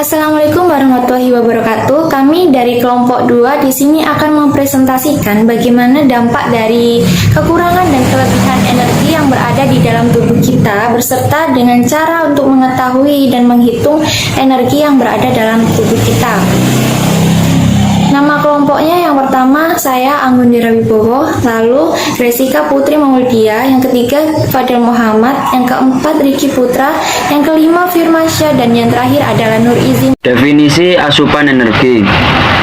Assalamualaikum warahmatullahi wabarakatuh. Kami dari kelompok 2 di sini akan mempresentasikan bagaimana dampak dari kekurangan dan kelebihan energi yang berada di dalam tubuh kita beserta dengan cara untuk mengetahui dan menghitung energi yang berada dalam tubuh kita. Nama kelompoknya yang pertama saya Anggundira Wibowo, lalu Gresika Putri Mauldia, yang ketiga Fadil Muhammad, yang keempat Riki Putra, yang kelima Firmansyah, dan yang terakhir adalah Nur Izin. Definisi asupan energi.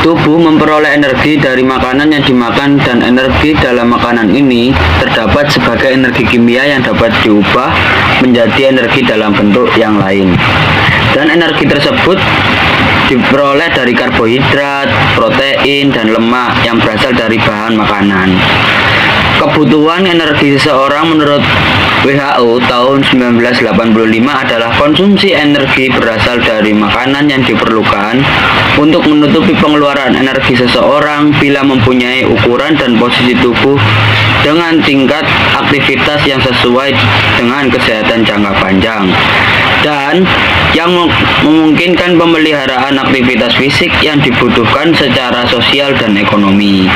Tubuh memperoleh energi dari makanan yang dimakan, dan energi dalam makanan ini terdapat sebagai energi kimia yang dapat diubah menjadi energi dalam bentuk yang lain. Dan energi tersebut diperoleh dari karbohidrat, protein, dan lemak yang berasal dari bahan makanan. Kebutuhan energi seseorang menurut WHO tahun 1985 adalah konsumsi energi berasal dari makanan yang diperlukan untuk menutupi pengeluaran energi seseorang bila mempunyai ukuran dan posisi tubuh dengan tingkat aktivitas yang sesuai dengan kesehatan jangka panjang dan yang memungkinkan pemeliharaan aktivitas fisik yang dibutuhkan secara sosial dan ekonomi.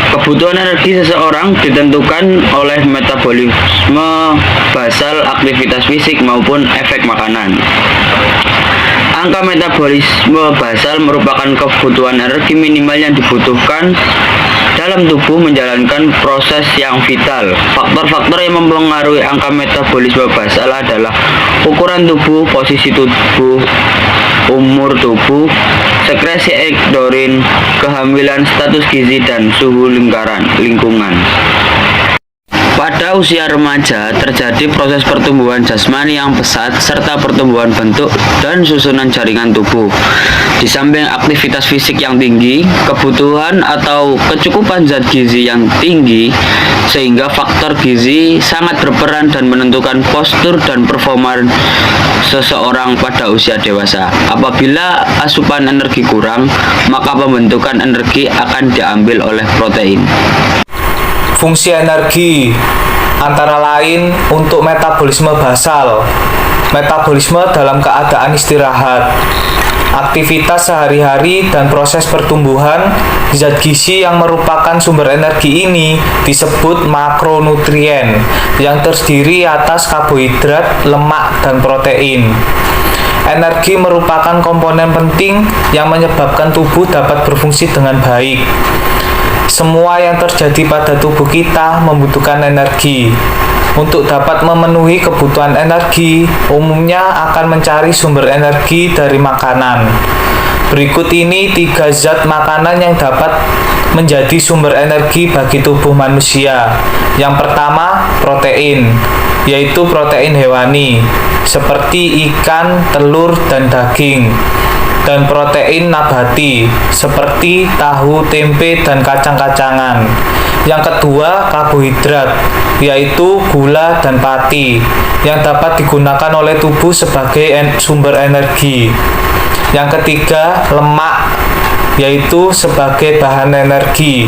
Kebutuhan energi seseorang ditentukan oleh metabolisme basal aktivitas fisik maupun efek makanan. Angka metabolisme basal merupakan kebutuhan energi minimal yang dibutuhkan dalam tubuh menjalankan proses yang vital. Faktor-faktor yang mempengaruhi angka metabolisme basal adalah ukuran tubuh, posisi tubuh, umur tubuh, sekresi endorfin, kehamilan, status gizi, dan suhu lingkungan. Pada usia remaja, terjadi proses pertumbuhan jasmani yang pesat serta pertumbuhan bentuk dan susunan jaringan tubuh. Di samping aktivitas fisik yang tinggi, kebutuhan atau kecukupan zat gizi yang tinggi, sehingga faktor gizi sangat berperan dan menentukan postur dan performa seseorang pada usia dewasa. Apabila asupan energi kurang, maka pembentukan energi akan diambil oleh protein. Fungsi energi antara lain untuk metabolisme basal, metabolisme dalam keadaan istirahat, aktivitas sehari-hari dan proses pertumbuhan. Zat gizi yang merupakan sumber energi ini disebut makronutrien yang terdiri atas karbohidrat, lemak, dan protein. Energi merupakan komponen penting yang menyebabkan tubuh dapat berfungsi dengan baik. Semua yang terjadi pada tubuh kita membutuhkan energi. Untuk dapat memenuhi kebutuhan energi, umumnya akan mencari sumber energi dari makanan. Berikut ini 3 zat makanan yang dapat menjadi sumber energi bagi tubuh manusia. Yang pertama, protein, yaitu protein hewani, seperti ikan, telur, dan daging. Dan protein nabati seperti tahu, tempe, dan kacang-kacangan. Yang kedua, karbohidrat, yaitu gula dan pati yang dapat digunakan oleh tubuh sebagai sumber energi. Yang ketiga, lemak, yaitu sebagai bahan energi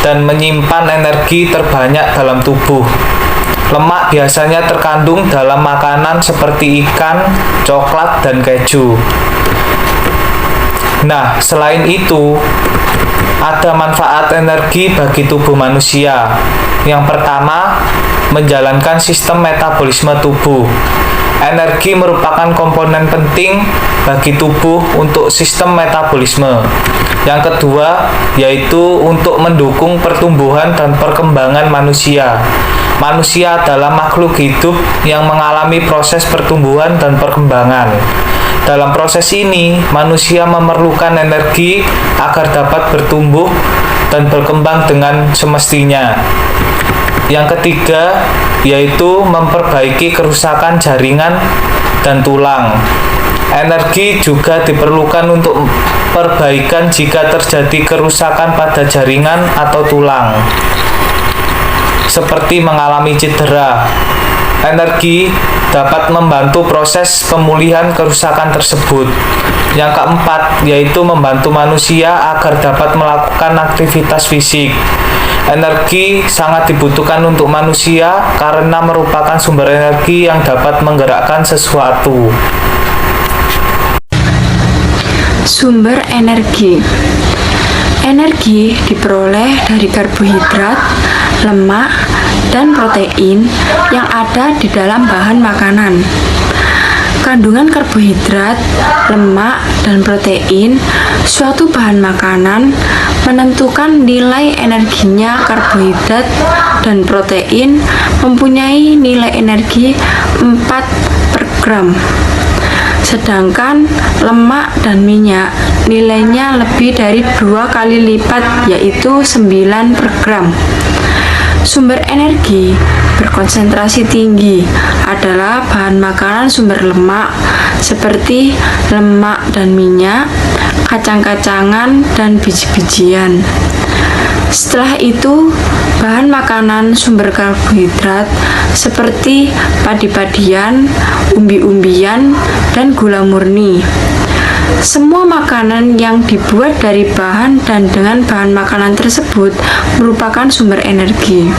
dan menyimpan energi terbanyak dalam tubuh. Lemak biasanya terkandung dalam makanan seperti ikan, coklat, dan keju. Nah, selain itu, ada manfaat energi bagi tubuh manusia. Yang pertama, menjalankan sistem metabolisme tubuh. Energi merupakan komponen penting bagi tubuh untuk sistem metabolisme. Yang kedua, yaitu untuk mendukung pertumbuhan dan perkembangan manusia. Manusia adalah makhluk hidup yang mengalami proses pertumbuhan dan perkembangan. Dalam proses ini, manusia memerlukan energi agar dapat bertumbuh dan berkembang dengan semestinya. Yang ketiga, yaitu memperbaiki kerusakan jaringan dan tulang. Energi juga diperlukan untuk perbaikan jika terjadi kerusakan pada jaringan atau tulang, seperti mengalami cedera. Energi dapat membantu proses pemulihan kerusakan tersebut. Yang keempat, yaitu membantu manusia agar dapat melakukan aktivitas fisik. Energi sangat dibutuhkan untuk manusia karena merupakan sumber energi yang dapat menggerakkan sesuatu. Sumber energi. Energi diperoleh dari karbohidrat, lemak, dan protein yang ada di dalam bahan makanan. Kandungan karbohidrat, lemak, dan protein suatu bahan makanan menentukan nilai energinya. Karbohidrat dan protein mempunyai nilai energi 4 per gram. Sedangkan lemak dan minyak nilainya lebih dari 2 kali lipat, yaitu 9 per gram. Sumber energi berkonsentrasi tinggi adalah bahan makanan sumber lemak seperti lemak dan minyak, kacang-kacangan, dan biji-bijian. Setelah itu, bahan makanan sumber karbohidrat seperti padi-padian, umbi-umbian, dan gula murni. Semua makanan yang dibuat dari bahan dan dengan bahan makanan tersebut merupakan sumber energi.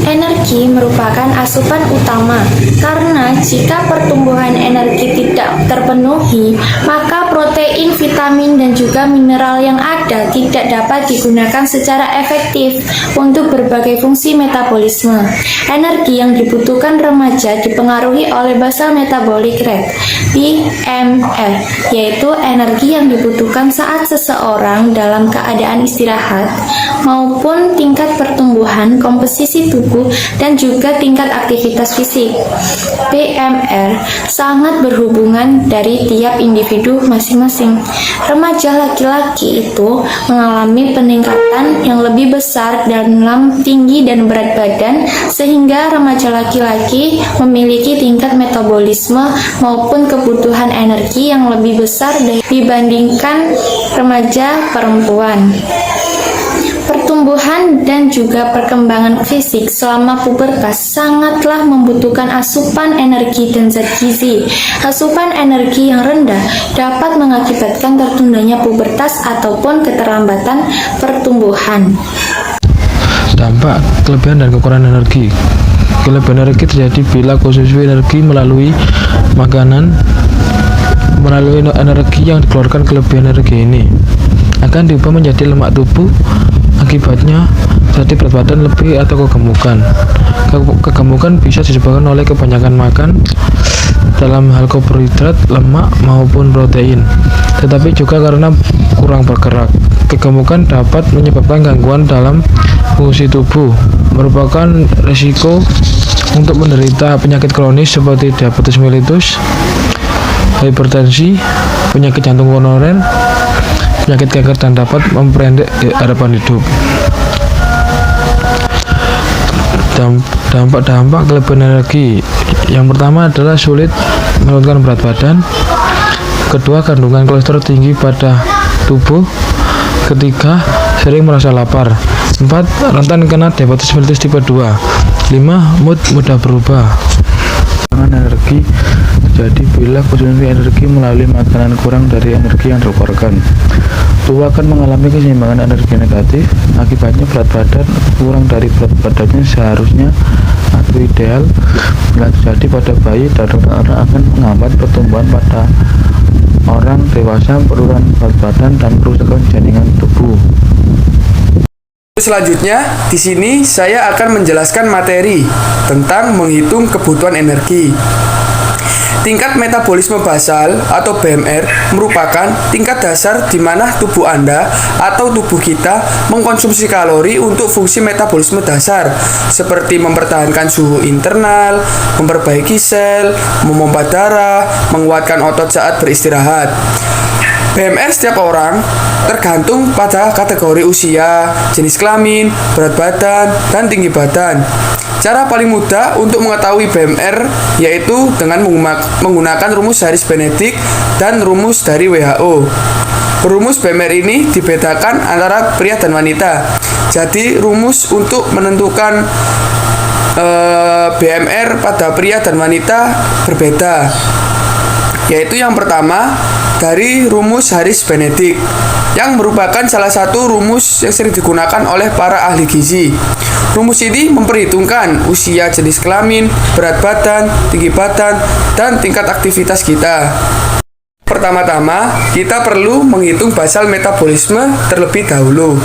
Energi merupakan asupan utama, karena jika pertumbuhan energi tidak terpenuhi, maka protein, vitamin, dan juga mineral yang ada tidak dapat digunakan secara efektif untuk berbagai fungsi metabolisme. Energi yang dibutuhkan remaja dipengaruhi oleh basal metabolic rate, BMR, yaitu energi yang dibutuhkan saat seseorang dalam keadaan istirahat, maupun tingkat pertumbuhan, komposisi tubuh, dan juga tingkat aktivitas fisik. BMR sangat berhubungan dari tiap individu masing-masing. Remaja laki-laki itu mengalami peningkatan yang lebih besar dalam tinggi dan berat badan, sehingga remaja laki-laki memiliki tingkat metabolisme maupun kebutuhan energi yang lebih besar dibandingkan remaja perempuan. Pertumbuhan dan juga perkembangan fisik selama pubertas sangatlah membutuhkan asupan energi dan zat gizi. Asupan energi yang rendah dapat mengakibatkan tertundanya pubertas ataupun keterlambatan pertumbuhan. Dampak kelebihan dan kekurangan energi. Kelebihan energi terjadi bila konsumsi energi melalui makanan, melalui energi yang dikeluarkan. Kelebihan energi ini akan diubah menjadi lemak tubuh. Akibatnya jadi berat badan lebih atau kegemukan. Kegemukan bisa disebabkan oleh kebanyakan makan dalam hal karbohidrat, lemak, maupun protein, tetapi juga karena kurang bergerak. Kegemukan dapat menyebabkan gangguan dalam fungsi tubuh, merupakan risiko untuk menderita penyakit kronis seperti diabetes mellitus, hipertensi, penyakit jantung koroner, penyakit kanker, dan dapat memperpendek harapan hidup. Dampak kelebihan energi. Yang pertama adalah sulit menurunkan berat badan. Kedua, kandungan kolesterol tinggi pada tubuh. Ketiga, sering merasa lapar. 4, rentan kena diabetes mellitus tipe 2. 5, mood mudah berubah. Energi terjadi bila konsumsi energi melalui makanan kurang dari energi yang dikeluarkan. Tubuh akan mengalami keseimbangan energi negatif. Akibatnya berat badan kurang dari berat badannya seharusnya atau ideal. Bila terjadi pada bayi, dan dokter akan menghambat pertumbuhan pada orang dewasa, penurunan berat badan, dan kerusakan jaringan tubuh. Selanjutnya, di sini saya akan menjelaskan materi tentang menghitung kebutuhan energi. Tingkat metabolisme basal atau BMR merupakan tingkat dasar di mana tubuh Anda atau tubuh kita mengkonsumsi kalori untuk fungsi metabolisme dasar seperti mempertahankan suhu internal, memperbaiki sel, memompa darah, menguatkan otot saat beristirahat. BMR setiap orang tergantung pada kategori usia, jenis kelamin, berat badan, dan tinggi badan. Cara paling mudah untuk mengetahui BMR yaitu dengan menggunakan rumus Harris-Benedict dan rumus dari WHO. Rumus BMR ini dibedakan antara pria dan wanita. Jadi rumus untuk menentukan BMR pada pria dan wanita berbeda. Yaitu yang pertama dari rumus Harris-Benedict, yang merupakan salah satu rumus yang sering digunakan oleh para ahli gizi. Rumus ini memperhitungkan usia, jenis kelamin, berat badan, tinggi badan, dan tingkat aktivitas kita. Pertama-tama, kita perlu menghitung basal metabolisme terlebih dahulu.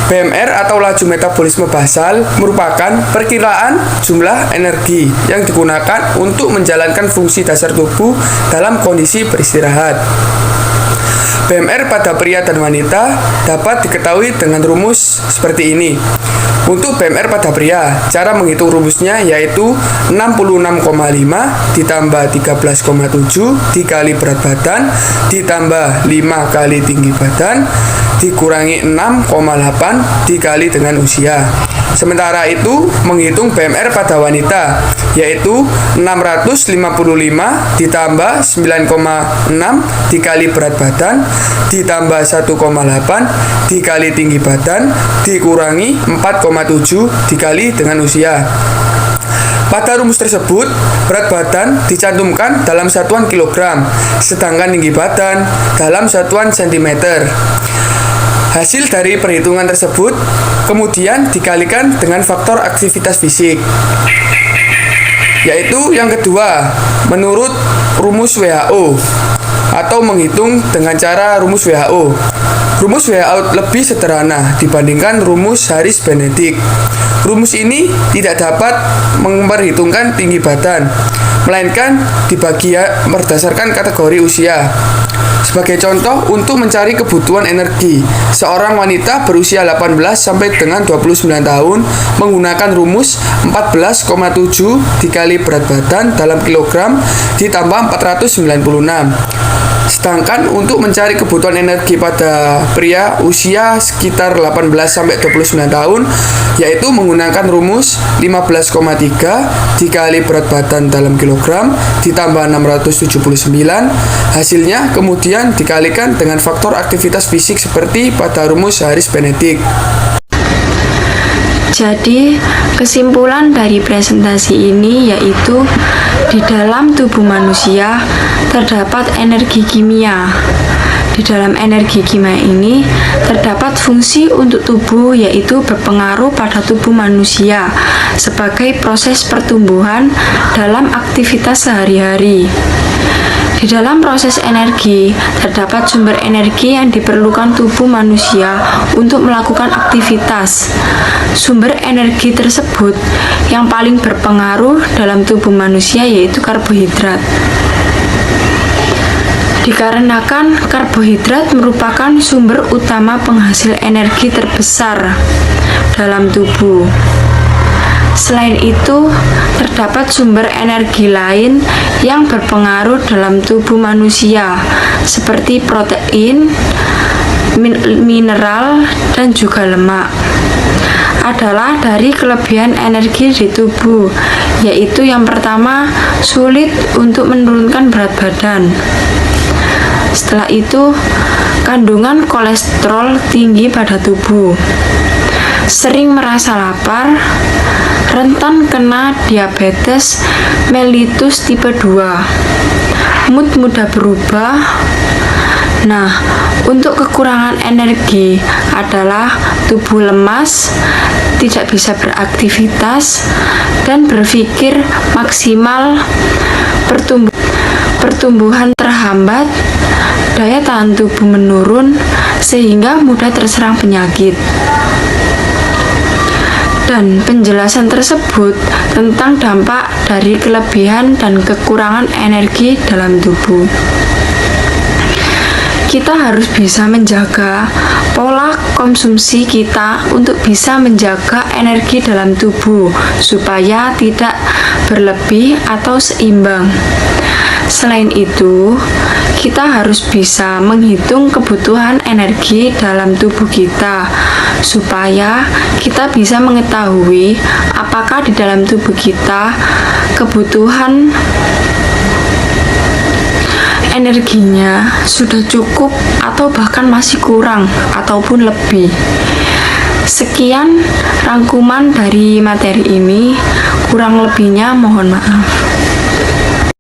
BMR atau laju metabolisme basal merupakan perkiraan jumlah energi yang digunakan untuk menjalankan fungsi dasar tubuh dalam kondisi beristirahat. BMR pada pria dan wanita dapat diketahui dengan rumus seperti ini. Untuk BMR pada pria, cara menghitung rumusnya yaitu 66,5 ditambah 13,7 dikali berat badan ditambah 5 kali tinggi badan dikurangi 6,8 dikali dengan usia. Sementara itu, menghitung BMR pada wanita yaitu 655 ditambah 9,6 dikali berat badan ditambah 1,8 dikali tinggi badan dikurangi 4,7 dikali dengan usia. Pada rumus tersebut, berat badan dicantumkan dalam satuan kilogram, sedangkan tinggi badan dalam satuan sentimeter. Hasil dari perhitungan tersebut kemudian dikalikan dengan faktor aktivitas fisik, yaitu yang kedua, menurut rumus WHO atau menghitung dengan cara rumus WHO. Rumus WHO lebih sederhana dibandingkan rumus Harris-Benedict. Rumus ini tidak dapat memperhitungkan tinggi badan, melainkan dibagi berdasarkan kategori usia. Sebagai contoh, untuk mencari kebutuhan energi, seorang wanita berusia 18 sampai dengan 29 tahun menggunakan rumus 14,7 dikali berat badan dalam kilogram ditambah 496. Sedangkan untuk mencari kebutuhan energi pada pria usia sekitar 18 sampai 29 tahun yaitu menggunakan rumus 15,3 dikali berat badan dalam kilogram ditambah 679. Hasilnya kemudian dikalikan dengan faktor aktivitas fisik seperti pada rumus Harris-Benedict. Jadi, kesimpulan dari presentasi ini yaitu di dalam tubuh manusia terdapat energi kimia. Di dalam energi kimia ini terdapat fungsi untuk tubuh yaitu berpengaruh pada tubuh manusia sebagai proses pertumbuhan dalam aktivitas sehari-hari. Di dalam proses energi, terdapat sumber energi yang diperlukan tubuh manusia untuk melakukan aktivitas. Sumber energi tersebut yang paling berpengaruh dalam tubuh manusia yaitu karbohidrat. Dikarenakan karbohidrat merupakan sumber utama penghasil energi terbesar dalam tubuh. Selain itu, terdapat sumber energi lain yang berpengaruh dalam tubuh manusia, seperti protein, mineral, dan juga lemak. Adalah dari kelebihan energi di tubuh, yaitu yang pertama, sulit untuk menurunkan berat badan. Setelah itu, kandungan kolesterol tinggi pada tubuh, sering merasa lapar, rentan kena diabetes mellitus tipe 2, mood mudah berubah. Nah, untuk kekurangan energi adalah tubuh lemas, tidak bisa beraktivitas, dan berpikir maksimal, pertumbuhan terhambat, daya tahan tubuh menurun, sehingga mudah terserang penyakit. Dan penjelasan tersebut tentang dampak dari kelebihan dan kekurangan energi dalam tubuh. Kita harus bisa menjaga pola konsumsi kita untuk bisa menjaga energi dalam tubuh supaya tidak berlebih atau seimbang. Selain itu, kita harus bisa menghitung kebutuhan energi dalam tubuh kita supaya kita bisa mengetahui apakah di dalam tubuh kita kebutuhan energinya sudah cukup atau bahkan masih kurang ataupun lebih. Sekian rangkuman dari materi ini, kurang lebihnya mohon maaf.